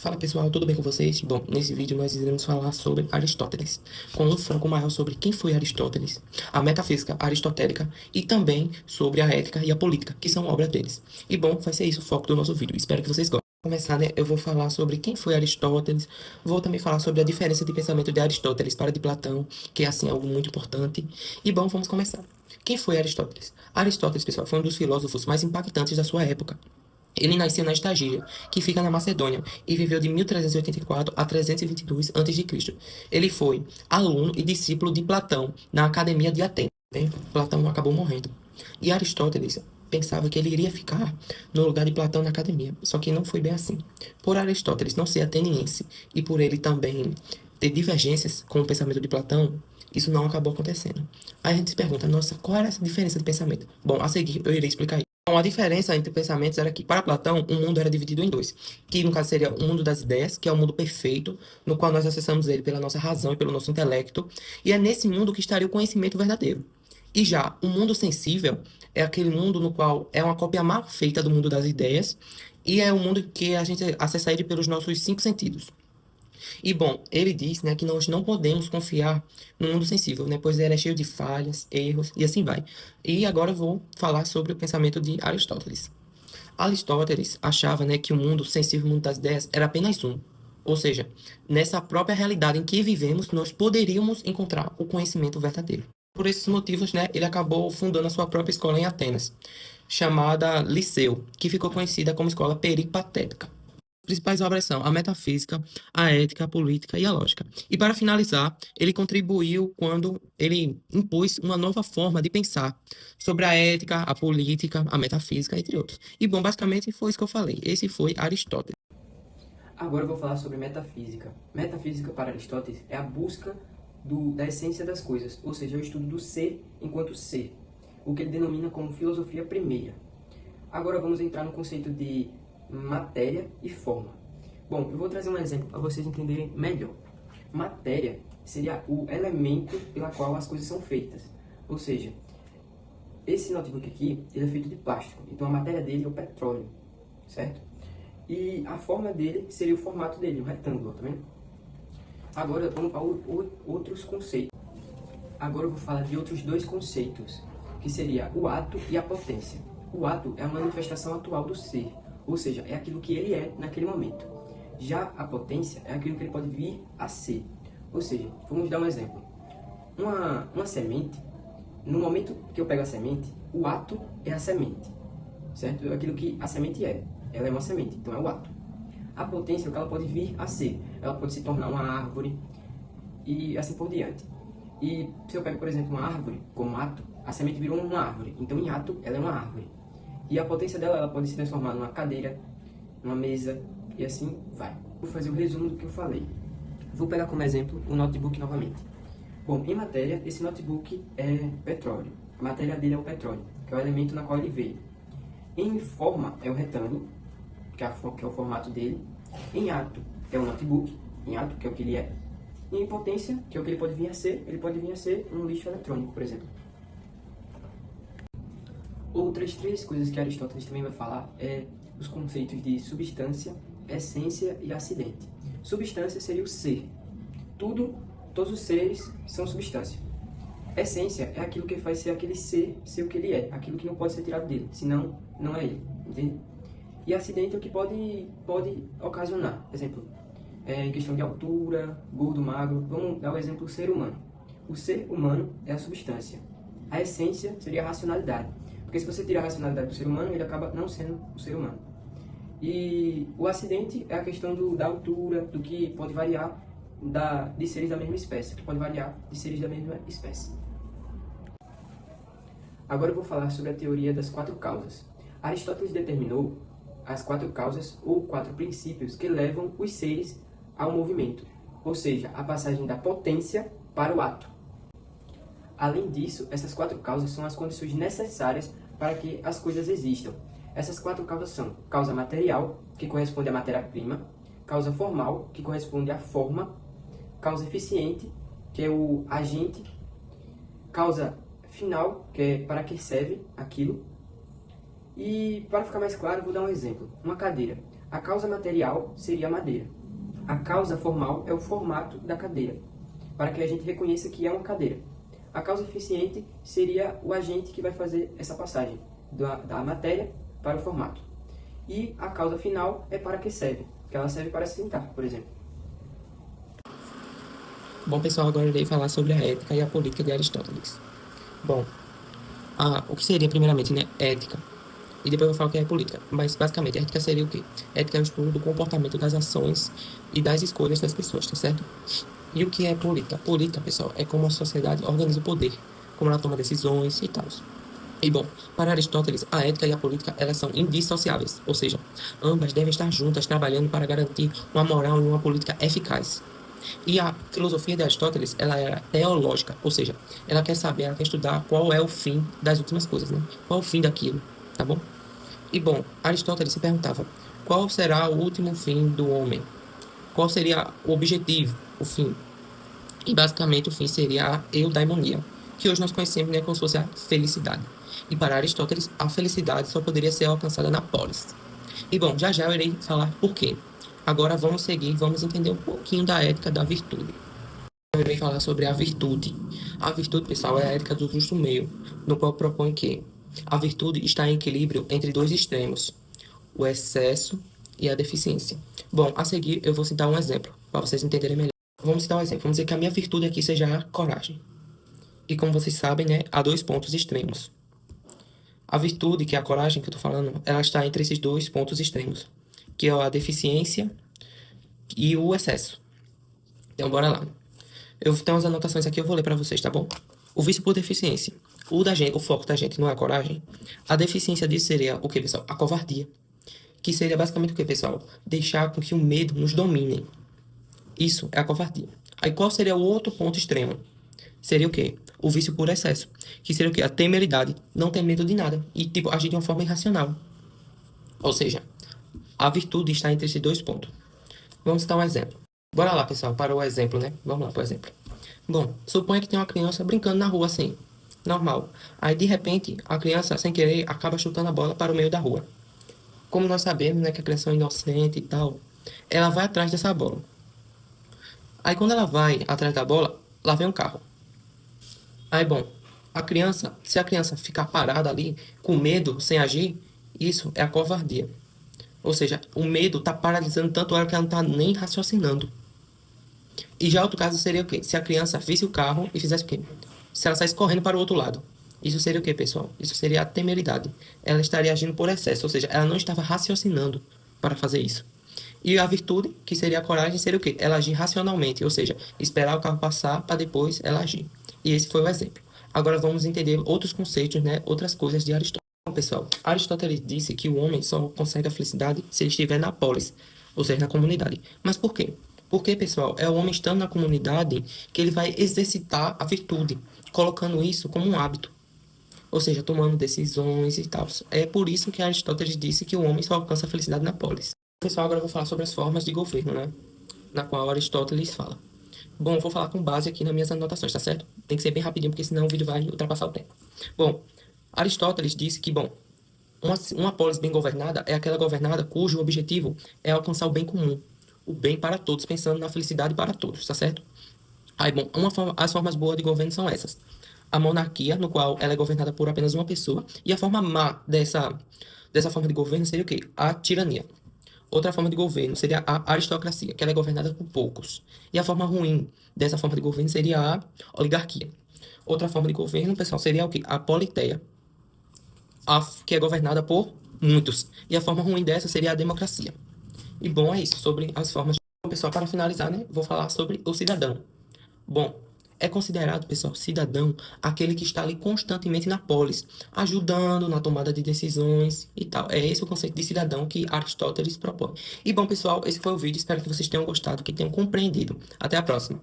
Fala pessoal, tudo bem com vocês? Bom, nesse vídeo nós iremos falar sobre Aristóteles, com um foco maior sobre quem foi Aristóteles, a metafísica aristotélica e também sobre a ética e a política, que são obras deles. E bom, vai ser isso o foco do nosso vídeo, espero que vocês gostem. Para começar, né, eu vou falar sobre quem foi Aristóteles, vou também falar sobre a diferença de pensamento de Aristóteles para de Platão, que é assim algo muito importante. E bom, vamos começar. Quem foi Aristóteles? Aristóteles, pessoal, foi um dos filósofos mais impactantes da sua época. Ele nasceu na Estagíria, que fica na Macedônia, e viveu de 1384 a 322 a.C. Ele foi aluno e discípulo de Platão na Academia de Atenas. Platão acabou morrendo. E Aristóteles pensava que ele iria ficar no lugar de Platão na academia, só que não foi bem assim. Por Aristóteles não ser ateniense e por ele também ter divergências com o pensamento de Platão, isso não acabou acontecendo. Aí a gente se pergunta, nossa, qual era essa diferença de pensamento? Bom, a seguir eu irei explicar isso. Bom, a diferença entre pensamentos era que, para Platão, o mundo era dividido em dois, que no caso seria o mundo das ideias, que é o mundo perfeito, no qual nós acessamos ele pela nossa razão e pelo nosso intelecto, e é nesse mundo que estaria o conhecimento verdadeiro. E já o mundo sensível é aquele mundo no qual é uma cópia mal feita do mundo das ideias, e é o mundo que a gente acessa ele pelos nossos cinco sentidos. E bom, ele diz, né, que nós não podemos confiar no mundo sensível, né, pois ele é cheio de falhas, erros e assim vai. E agora eu vou falar sobre o pensamento de Aristóteles. Aristóteles achava, né, que o mundo sensível, o mundo das ideias, era apenas um. Ou seja, nessa própria realidade em que vivemos, nós poderíamos encontrar o conhecimento verdadeiro. Por esses motivos, né, ele acabou fundando a sua própria escola em Atenas, chamada Liceu, que ficou conhecida como escola peripatética. As principais obras são a metafísica, a ética, a política e a lógica. E para finalizar, ele contribuiu quando ele impôs uma nova forma de pensar sobre a ética, a política, a metafísica, entre outros. E bom, basicamente foi isso que eu falei. Esse foi Aristóteles. Agora eu vou falar sobre metafísica. Metafísica para Aristóteles é a busca da essência das coisas, ou seja, o estudo do ser enquanto ser, o que ele denomina como filosofia primeira. Agora vamos entrar no conceito de matéria e forma. Bom, eu vou trazer um exemplo para vocês entenderem melhor. Matéria seria o elemento pela qual as coisas são feitas, ou seja, esse notebook aqui ele é feito de plástico, então a matéria dele é o petróleo, certo? E a forma dele seria o formato dele, um retângulo, tá vendo? Agora vamos para outros conceitos. Agora eu vou falar de outros dois conceitos, que seria o ato e a potência. O ato é a manifestação atual do ser, ou seja, é aquilo que ele é naquele momento. Já a potência é aquilo que ele pode vir a ser. Ou seja, vamos dar um exemplo. Uma semente, no momento que eu pego a semente, o ato é a semente, certo? É aquilo que a semente é. Ela é uma semente, então é o ato. A potência é o que ela pode vir a ser. Ela pode se tornar uma árvore e assim por diante. E se eu pego, por exemplo, uma árvore como ato, a semente virou uma árvore. Então, em ato, ela é uma árvore. E a potência dela, ela pode se transformar numa cadeira, numa mesa e assim vai. Vou fazer o resumo do que eu falei. Vou pegar como exemplo o notebook novamente. Bom, em matéria, esse notebook é petróleo. A matéria dele é o petróleo, que é o elemento na qual ele veio. Em forma, é o retângulo, que é o formato dele. Em ato, é o notebook, em ato, que é o que ele é. E em potência, que é o que ele pode vir a ser um lixo eletrônico, por exemplo. Outras três coisas que Aristóteles também vai falar é os conceitos de substância, essência e acidente. Substância seria o ser. Todos os seres são substância. Essência é aquilo que faz ser aquele ser o que ele é, aquilo que não pode ser tirado dele, senão não é ele, entende? E acidente é o que pode ocasionar, por exemplo, em questão de altura, gordo, magro. Vamos dar o exemplo do ser humano. O ser humano é a substância. A essência seria a racionalidade. Porque se você tirar a racionalidade do ser humano, ele acaba não sendo o ser humano. E o acidente é a questão da altura, do que pode variar de seres da mesma espécie, que pode variar de seres da mesma espécie. Agora eu vou falar sobre a teoria das quatro causas. Aristóteles determinou as quatro causas ou quatro princípios que levam os seres ao movimento, ou seja, a passagem da potência para o ato. Além disso, essas quatro causas são as condições necessárias para que as coisas existam. Essas quatro causas são causa material, que corresponde à matéria-prima, causa formal, que corresponde à forma, causa eficiente, que é o agente, causa final, que é para que serve aquilo. E para ficar mais claro, vou dar um exemplo. Uma cadeira. A causa material seria a madeira. A causa formal é o formato da cadeira, para que a gente reconheça que é uma cadeira. A causa eficiente seria o agente que vai fazer essa passagem da matéria para o formato. E a causa final é para que serve, que ela serve para sentar, por exemplo. Bom, pessoal, agora eu irei falar sobre a ética e a política de Aristóteles. Bom, o que seria primeiramente, né, ética? E depois eu vou falar o que é política. Mas, basicamente, a ética seria o quê? Ética é o estudo do comportamento das ações e das escolhas das pessoas, tá certo? E o que é política? Política, pessoal, é como a sociedade organiza o poder, como ela toma decisões e tal. E, bom, para Aristóteles, a ética e a política, elas são indissociáveis, ou seja, ambas devem estar juntas trabalhando para garantir uma moral e uma política eficaz. E a filosofia de Aristóteles, ela era teológica, ou seja, ela quer estudar qual é o fim das últimas coisas, né? Qual é o fim daquilo, tá bom? E bom, Aristóteles se perguntava, qual será o último fim do homem? Qual seria o objetivo, o fim? E basicamente o fim seria a eudaimonia, que hoje nós conhecemos, né, como se fosse a felicidade. E para Aristóteles, a felicidade só poderia ser alcançada na polis. E bom, já eu irei falar por quê. Agora vamos entender um pouquinho da ética da virtude. Eu irei falar sobre a virtude. A virtude, pessoal, é a ética do justo meio, no qual propõe que a virtude está em equilíbrio entre dois extremos, o excesso e a deficiência. Bom, a seguir eu vou citar um exemplo, para vocês entenderem melhor. Vamos citar um exemplo. Vamos dizer que a minha virtude aqui seja a coragem. E como vocês sabem, né, há dois pontos extremos. A virtude, que é a coragem que eu estou falando, ela está entre esses dois pontos extremos, que é a deficiência e o excesso. Então, bora lá. Eu tenho umas anotações aqui, eu vou ler para vocês, tá bom? O vício por deficiência. O foco da gente não é a coragem. A deficiência disso seria o que, pessoal? A covardia. Que seria basicamente o que, pessoal? Deixar com que o medo nos domine. Isso é a covardia. Aí qual seria o outro ponto extremo? Seria o quê? O vício por excesso. Que seria o quê? A temeridade. Não ter medo de nada. E, tipo, agir de uma forma irracional. Ou seja, a virtude está entre esses dois pontos. Vamos citar um exemplo. Bora lá, pessoal, para o exemplo, né? Vamos lá para o exemplo. Bom, suponha que tem uma criança brincando na rua assim, normal. Aí, de repente, a criança, sem querer, acaba chutando a bola para o meio da rua. Como nós sabemos, né, que a criança é inocente e tal, ela vai atrás dessa bola. Aí, quando ela vai atrás da bola, lá vem um carro. Aí, bom, se a criança ficar parada ali, com medo, sem agir, isso é a covardia. Ou seja, o medo está paralisando tanto ela que ela não está nem raciocinando. E já outro caso seria o quê? Se a criança visse o carro e fizesse o quê? Se ela saísse correndo para o outro lado. Isso seria o quê, pessoal? Isso seria a temeridade. Ela estaria agindo por excesso, ou seja, ela não estava raciocinando para fazer isso. E a virtude, que seria a coragem, seria o quê? Ela agir racionalmente, ou seja, esperar o carro passar para depois ela agir. E esse foi o exemplo. Agora vamos entender outros conceitos, né? Outras coisas de Aristóteles. Bom, pessoal, Aristóteles disse que o homem só consegue a felicidade se ele estiver na polis, ou seja, na comunidade. Mas por quê? Porque, pessoal, é o homem estando na comunidade que ele vai exercitar a virtude, colocando isso como um hábito. Ou seja, tomando decisões e tal. É por isso que Aristóteles disse que o homem só alcança a felicidade na polis. Pessoal, agora eu vou falar sobre as formas de governo, né? Na qual Aristóteles fala. Bom, eu vou falar com base aqui nas minhas anotações, tá certo? Tem que ser bem rapidinho, porque senão o vídeo vai ultrapassar o tempo. Bom, Aristóteles disse que, bom, uma polis bem governada é aquela governada cujo objetivo é alcançar o bem comum, o bem para todos, pensando na felicidade para todos, tá certo? Aí, bom, as formas boas de governo são essas. A monarquia, no qual ela é governada por apenas uma pessoa, e a forma má dessa forma de governo seria o quê? A tirania. Outra forma de governo seria a aristocracia, que ela é governada por poucos. E a forma ruim dessa forma de governo seria a oligarquia. Outra forma de governo, pessoal, seria o quê? A politeia, que é governada por muitos. E a forma ruim dessa seria a democracia. E bom, é isso, sobre as formas. Pessoal, para finalizar, né, vou falar sobre o cidadão. Bom, é considerado, pessoal, cidadão aquele que está ali constantemente na polis, ajudando na tomada de decisões e tal. É esse o conceito de cidadão que Aristóteles propõe. E bom, pessoal, esse foi o vídeo. Espero que vocês tenham gostado, que tenham compreendido. Até a próxima.